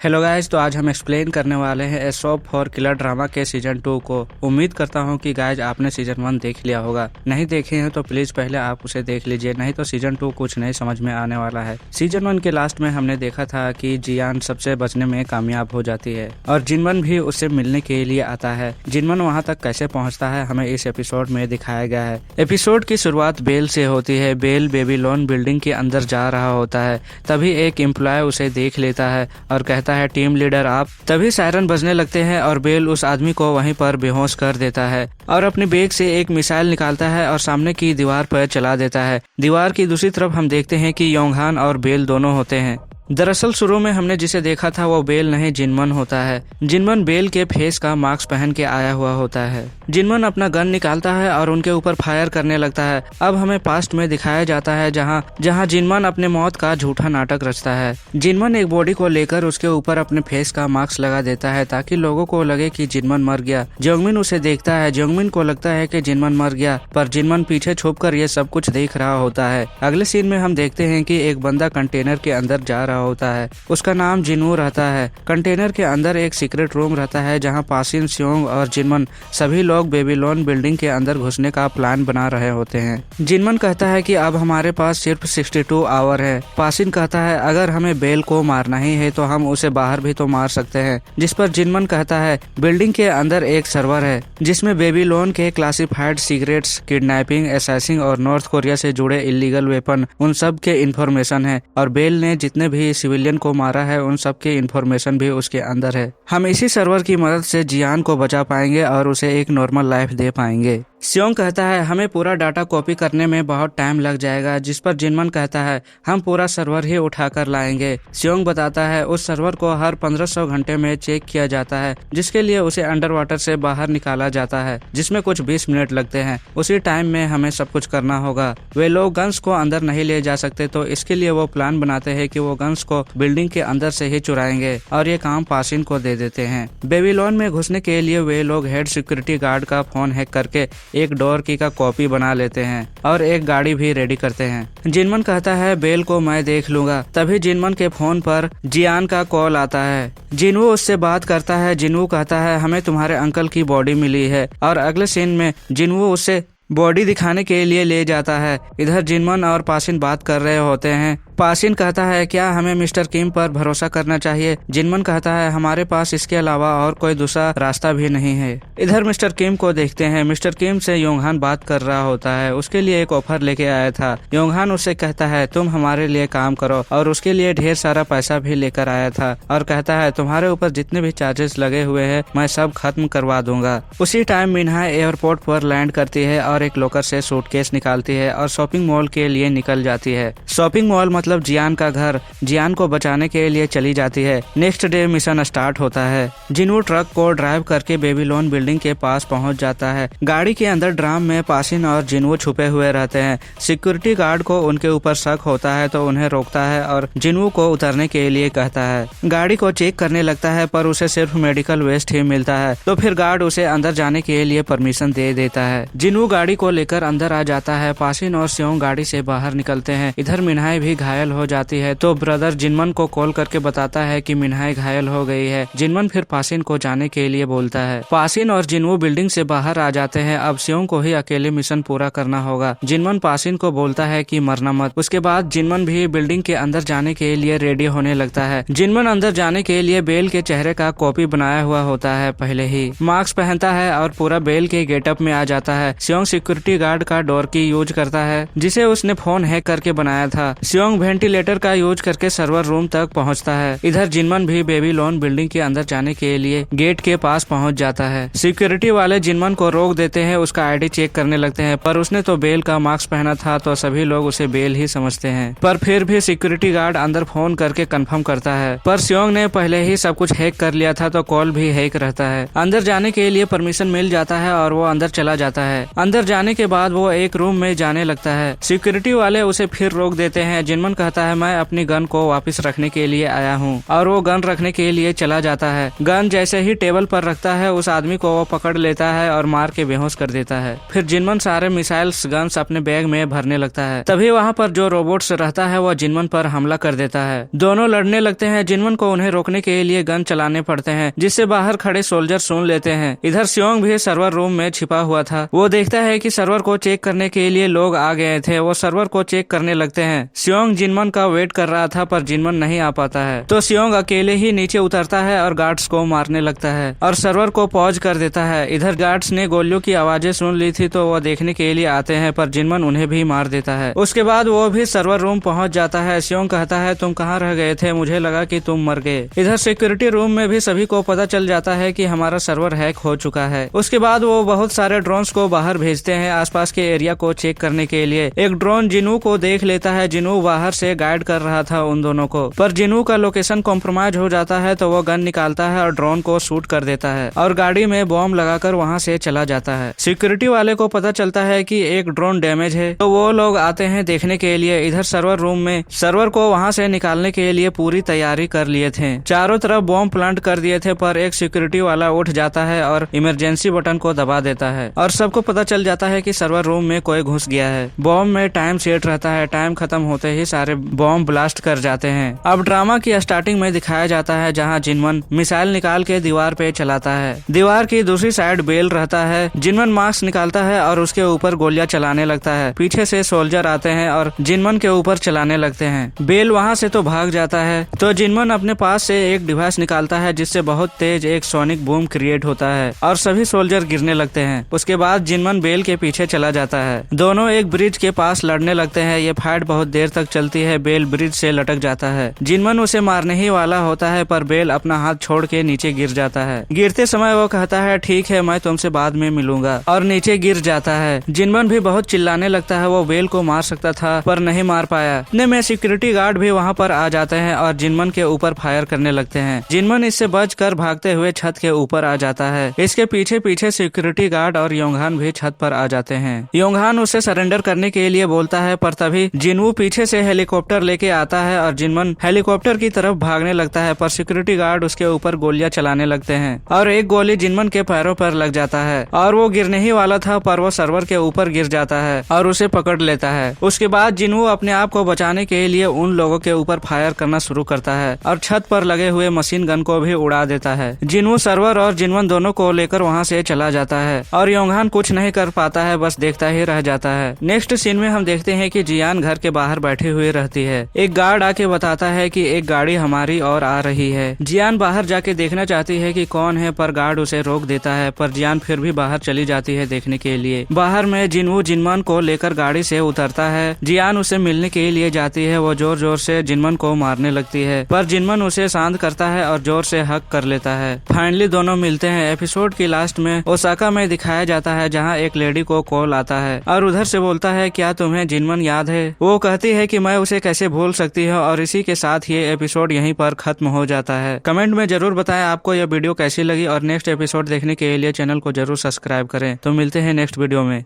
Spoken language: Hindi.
हेलो गाइस, तो आज हम एक्सप्लेन करने वाले हैं ए शॉप फॉर किलर ड्रामा के सीजन 2 को। उम्मीद करता हूं कि गाइस आपने सीजन 1 देख लिया होगा। नहीं देखे हैं तो प्लीज पहले आप उसे देख लीजिए, नहीं तो सीजन 2 कुछ नहीं समझ में आने वाला है। सीजन 1 के लास्ट में हमने देखा था कि जियान सबसे बचने में कामयाब हो जाती है और जिनवन भी उससे मिलने के लिए आता है। जिनवन वहाँ तक कैसे पहुँचता है हमें इस एपिसोड में दिखाया गया है। एपिसोड की शुरुआत बेल से होती है। बेल बेबीलोन बिल्डिंग के अंदर जा रहा होता है, तभी एक एम्प्लॉय उसे देख लेता है और कहता है टीम लीडर आप। तभी सायरन बजने लगते हैं और बेल उस आदमी को वहीं पर बेहोश कर देता है और अपने बैग से एक मिसाइल निकालता है और सामने की दीवार पर चला देता है। दीवार की दूसरी तरफ हम देखते हैं कि योंगहान और बेल दोनों होते हैं। दरअसल शुरू में हमने जिसे देखा था वो बेल नहीं जिनमन होता है। जिनमन बेल के फेस का मास्क पहन के आया हुआ होता है। जिनमन अपना गन निकालता है और उनके ऊपर फायर करने लगता है। अब हमें पास्ट में दिखाया जाता है जहां जिनमन अपने मौत का झूठा नाटक रचता है। जिनमन एक बॉडी को लेकर उसके ऊपर अपने फेस का मास्क लगा देता है ताकि लोगों को लगे कि जिनमन मर गया। जोंगमिन उसे देखता है। जोंगमिन को लगता है कि जिनमन मर गया, पर जिनमन पीछे छुपकर ये सब कुछ देख रहा होता है। अगले सीन में हम देखते हैं कि एक बंदा कंटेनर के अंदर जा रहा होता है। उसका नाम जिनवू रहता है। कंटेनर के अंदर एक सीक्रेट रूम रहता है जहां पासिन, सियोंग और जिनमन सभी लोग बेबीलोन बिल्डिंग के अंदर घुसने का प्लान बना रहे होते हैं। जिनमन कहता है कि अब हमारे पास सिर्फ 62 आवर है। पासिन कहता है अगर हमें बेल को मारना ही है तो हम उसे बाहर भी तो मार सकते हैं, जिस पर जिनमन कहता है बिल्डिंग के अंदर एक सर्वर है जिसमें बेबीलोन के क्लासिफाइड सीक्रेट्स, किडनैपिंग, असैसिन और नॉर्थ कोरिया से जुड़े इलीगल वेपन उन सब के इंफॉर्मेशन है और बेल ने जितने भी सिविलियन को मारा है उन सब के इंफॉर्मेशन भी उसके अंदर है। हम इसी सर्वर की मदद से जियान को बचा पाएंगे और उसे एक नॉर्मल लाइफ दे पाएंगे। सियोंग कहता है हमें पूरा डाटा कॉपी करने में बहुत टाइम लग जाएगा, जिस पर जिनमन कहता है हम पूरा सर्वर ही उठाकर लाएंगे। सियोंग बताता है उस सर्वर को हर 1500 घंटे में चेक किया जाता है, जिसके लिए उसे अंडर वाटर से बाहर निकाला जाता है, जिसमें कुछ 20 मिनट लगते हैं। उसी टाइम में हमें सब कुछ करना होगा। वे लोग गन्स को अंदर नहीं ले जा सकते, तो इसके लिए वो प्लान बनाते हैं कि वो गन्स को बिल्डिंग के अंदर से ही चुराएंगे और ये काम पासिन को दे देते हैं। बेबीलोन में घुसने के लिए वे लोग हेड सिक्योरिटी गार्ड का फोन हैक करके एक डोर की का कॉपी बना लेते हैं और एक गाड़ी भी रेडी करते हैं। जिनमन कहता है बेल को मैं देख लूंगा। तभी जिनमन के फोन पर जियान का कॉल आता है। जिनवू उससे बात करता है। जिनवू कहता है हमें तुम्हारे अंकल की बॉडी मिली है और अगले सीन में जिनवू उससे बॉडी दिखाने के लिए ले जाता है। इधर जिनमन और पासिन बात कर रहे होते हैं। पासिन कहता है क्या हमें मिस्टर किम पर भरोसा करना चाहिए। जिनमन कहता है हमारे पास इसके अलावा और कोई दूसरा रास्ता भी नहीं है। इधर मिस्टर किम को देखते हैं। मिस्टर किम से योंगहान बात कर रहा होता है। उसके लिए एक ऑफर लेके आया था। योंगहान उससे कहता है तुम हमारे लिए काम करो और उसके लिए ढेर सारा पैसा भी लेकर आया था और कहता है तुम्हारे ऊपर जितने भी चार्जेस लगे हुए हैं मैं सब खत्म करवा दूंगा। उसी टाइम मिन्हा एयरपोर्ट पर लैंड करती है और एक लॉकर से सूटकेस निकालती है और शॉपिंग मॉल के लिए निकल जाती है। शॉपिंग मॉल मतलब जियान का घर। जियान को बचाने के लिए चली जाती है। नेक्स्ट डे मिशन स्टार्ट होता है। जिनवू ट्रक को ड्राइव करके बेबीलोन बिल्डिंग के पास पहुंच जाता है। गाड़ी के अंदर ड्राम में पासिन और जिनवू छुपे हुए रहते हैं। सिक्योरिटी गार्ड को उनके ऊपर शक होता है तो उन्हें रोकता है और जिनवू को उतरने के लिए कहता है। गाड़ी को चेक करने लगता है पर उसे सिर्फ मेडिकल वेस्ट ही मिलता है, तो फिर गार्ड उसे अंदर जाने के लिए परमिशन दे देता है। जिनवू गाड़ी को लेकर अंदर आ जाता है। पासिन और सियोंग गाड़ी से बाहर निकलते हैं। इधर मिन्हाई भी घायल हो जाती है तो ब्रदर जिनमन को कॉल करके बताता है कि मिन्हाई घायल हो गई है। जिनमन फिर पासिन को जाने के लिए बोलता है। पासिन और जिनवू बिल्डिंग से बाहर आ जाते हैं। अब सियोंग को ही अकेले मिशन पूरा करना होगा। जिनमन पासिन को बोलता है कि मरना मत। उसके बाद जिनमन भी बिल्डिंग के अंदर जाने के लिए रेडी होने लगता है। जिनमन अंदर जाने के लिए बेल के चेहरे का कॉपी बनाया हुआ होता है। पहले ही मास्क पहनता है और पूरा बेल के गेटअप में आ जाता है। सियोंग सिक्योरिटी गार्ड का डोर की यूज करता है जिसे उसने फोन हैक करके बनाया था। सियोंग वेंटिलेटर का यूज करके सर्वर रूम तक पहुंचता है। इधर जिनमन भी बेबीलोन बिल्डिंग के अंदर जाने के लिए गेट के पास पहुंच जाता है। सिक्योरिटी वाले जिनमन को रोक देते हैं। उसका आईडी चेक करने लगते हैं पर उसने तो बेल का मास्क पहना था तो सभी लोग उसे बेल ही समझते हैं, पर फिर भी सिक्योरिटी गार्ड अंदर फोन करके कंफर्म करता है। पर सियोंग ने पहले ही सब कुछ हैक कर लिया था तो कॉल भी हैक रहता है। अंदर जाने के लिए परमिशन मिल जाता है और वो अंदर चला जाता है। अंदर जाने के बाद वो एक रूम में जाने लगता है। सिक्योरिटी वाले उसे फिर रोक देते हैं। जिनमन जिनमन कहता है मैं अपनी गन को वापस रखने के लिए आया हूँ, और वो गन रखने के लिए चला जाता है। गन जैसे ही टेबल पर रखता है उस आदमी को वो पकड़ लेता है और मार के बेहोश कर देता है। फिर जिनमन सारे मिसाइल्स गन्स अपने बैग में भरने लगता है। तभी वहाँ पर जो रोबोट्स रहता है वो जिनमन पर हमला कर देता है। दोनों लड़ने लगते हैं। जिनमन को उन्हें रोकने के लिए गन चलाने पड़ते हैं, जिससे बाहर खड़े सोल्जर सुन लेते हैं। इधर सियोंग भी सर्वर रूम में छिपा हुआ था। वो देखता है कि सर्वर को चेक करने के लिए लोग आ गए थे। वो सर्वर को चेक करने लगते हैं। सियोंग जिनमन का वेट कर रहा था पर जिनमन नहीं आ पाता है, तो सियोंग अकेले ही नीचे उतरता है और गार्ड्स को मारने लगता है और सर्वर को पॉज कर देता है। इधर गार्ड्स ने गोलियों की आवाजें सुन ली थी तो वो देखने के लिए आते हैं, पर जिनमन उन्हें भी मार देता है। उसके बाद वो भी सर्वर रूम पहुंच जाता है। सियोंग कहता है तुम कहाँ रह गए थे, मुझे लगा कि तुम मर गए। इधर सिक्योरिटी रूम में भी सभी को पता चल जाता है कि हमारा सर्वर हैक हो चुका है। उसके बाद वो बहुत सारे ड्रोन्स को बाहर भेजते हैं आसपास के एरिया को चेक करने के लिए। एक ड्रोन जिनू को देख लेता है। जिनू बाहर से गाइड कर रहा था उन दोनों को, पर जिनू का लोकेशन कॉम्प्रोमाइज हो जाता है तो वो गन निकालता है और ड्रोन को शूट कर देता है और गाड़ी में बॉम्ब लगाकर वहाँ से चला जाता है। सिक्योरिटी वाले को पता चलता है कि एक ड्रोन डैमेज है, तो वो लोग आते हैं देखने के लिए। इधर सर्वर रूम में सर्वर को वहाँ से निकालने के लिए पूरी तैयारी कर लिए थे। चारों तरफ बॉम्ब प्लांट कर दिए थे, पर एक सिक्योरिटी वाला उठ जाता है और इमरजेंसी बटन को दबा देता है और सबको पता चल जाता है कि सर्वर रूम में कोई घुस गया है। बॉम्ब में टाइम सेट रहता है। टाइम खत्म होते ही सारे बॉम्ब ब्लास्ट कर जाते हैं। अब ड्रामा की स्टार्टिंग में दिखाया जाता है जहाँ जिनमन मिसाइल निकाल के दीवार पे चलाता है। दीवार की दूसरी साइड बेल रहता है। जिनमन मास्क निकालता है और उसके ऊपर गोलियां चलाने लगता है। पीछे से सोल्जर आते हैं और जिनमन के ऊपर चलाने लगते हैं। बेल वहाँ से तो भाग जाता है, तो जिनमन अपने पास से एक डिवाइस निकालता है जिससे बहुत तेज एक सोनिक बूम क्रिएट होता है और सभी सोल्जर गिरने लगते हैं। उसके बाद जिनमन बेल के पीछे चला जाता है। दोनों एक ब्रिज के पास लड़ने लगते हैं। ये फाइट बहुत देर तक चलती है। बेल ब्रिज से लटक जाता है। जिनमन उसे मारने ही वाला होता है, पर बेल अपना हाथ छोड़ के नीचे गिर जाता है। गिरते समय वो कहता है ठीक है मैं तुमसे बाद में मिलूंगा, और नीचे गिर जाता है। जिनमन भी बहुत चिल्लाने लगता है। वो बेल को मार सकता था पर नहीं मार पाया। इतने में सिक्योरिटी गार्ड भी वहाँ पर आ जाते हैं और जिनमन के ऊपर फायर करने लगते हैं। जिनमन इससे बचकर भागते हुए छत के ऊपर आ जाता है। इसके पीछे पीछे सिक्योरिटी गार्ड और योंगहान भी छत पर आ जाते हैं। योंगहान उसे सरेंडर करने के लिए बोलता है, पर तभी जिनवू पीछे से हेलीकॉप्टर लेके आता है और जिनमन हेलीकॉप्टर की तरफ भागने लगता है, पर सिक्योरिटी गार्ड उसके ऊपर गोलियां चलाने लगते हैं और एक गोली जिनमन के पैरों पर लग जाता है और वो गिरने ही वाला था, पर वो सर्वर के ऊपर गिर जाता है और उसे पकड़ लेता है। उसके बाद जिनवू अपने आप को बचाने के लिए उन लोगों के ऊपर फायर करना शुरू करता है और छत पर लगे हुए मशीन गन को भी उड़ा देता है। जिनवू सर्वर और जिनमन दोनों को लेकर वहाँ से चला जाता है और योंगहान कुछ नहीं कर पाता है, बस देखता ही रह जाता है। नेक्स्ट सीन में हम देखते हैं कि जियान घर के बाहर बैठी हुई रहती है। एक गार्ड आके बताता है कि एक गाड़ी हमारी ओर आ रही है। जियान बाहर जाके देखना चाहती है कि कौन है, पर गार्ड उसे रोक देता है, पर जियान फिर भी बाहर चली जाती है देखने के लिए। बाहर में जिनवू जिनमन को लेकर गाड़ी से उतरता है। जियान उसे मिलने के लिए जाती है। वो जोर जोर से जिनमन को मारने लगती है, पर जिनमन उसे शांत करता है और जोर से हक कर लेता है। फाइनली दोनों मिलते हैं। एपिसोड की लास्ट में ओसाका में दिखाया जाता है जहाँ एक लेडी को कॉल आता है और उधर से बोलता है क्या तुम्हें जिनमन याद है। वो कहती है कि मैं उसे कैसे भूल सकती हूँ, और इसी के साथ ये एपिसोड यहीं पर खत्म हो जाता है। कमेंट में जरूर बताएं आपको यह वीडियो कैसी लगी, और नेक्स्ट एपिसोड देखने के लिए चैनल को जरूर सब्सक्राइब करें। तो मिलते हैं नेक्स्ट वीडियो में।